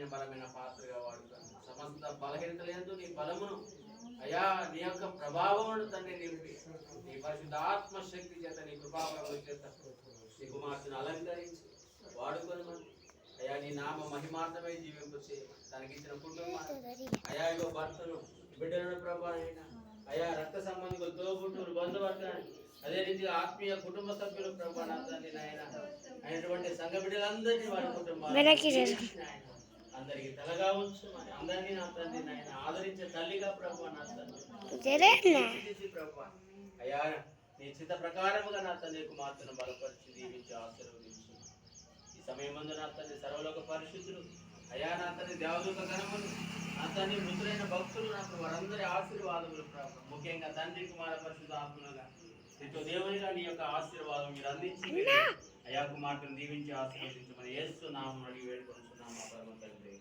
ఆయన బలమైన పాత్రగా వాడుతాను. సమస్త బలహీనతలందు నీ బలమును అయా నీ యొక్క ప్రభావమును తండ్రి నింపి నీ పరిశుద్ధాత్మ శక్తి చేత నీ కృపాబలముల చేత నీ కుమార్తెను అలంకరించి వాడుకొని అయా నీ నామ మహిమార్థమై జీవింపు చేయమని తనకి ఇచ్చిన కుటుంబాన్ని అయా ఇగో భర్తను బిడ్డలను ప్రభా అయినా అయా రక్త సంబంధికులు తోబుట్టులు బంధువర్గాన్ని అదే రీతిగా ఆత్మీయ కుటుంబ సభ్యులు ప్రభా నా తండ్రి నాయన అయినటువంటి సంఘ బిడ్డలందరినీ వారి కుటుంబాన్ని అందరికి తలగా ఉంచమని అందరినీ నా తండ్రి నాయన ఆదరించే తల్లిగా ప్రభా నా తండ్రి ప్రభా అయా నీ చిత్త ప్రకారముగా నా తండ్రి కుమార్తెను బలపరిచి దీవించి ఆశీర్వదించు. ఈ సమయం ముందు నా తండ్రి సర్వలోక పరిశుద్ధులు అయా నా తండ్రి దేవదూత గణములు నా తండ్రి మృతులైన భక్తులు నాకు వారందరి ఆశీర్వాదములు ప్రభా ముఖ్యంగా తండ్రి కుమార పరిశుద్ధ ఆత్మలుగా నీతో దేవునిగా నీ యొక్క ఆశీర్వాదం మీరు అందించి అయా కుమార్తెను దీవించి ఆశీర్వదించమని యేసు నామమున అడిగి వేడుకొనుచున్నాము మా పరమ తండ్రి.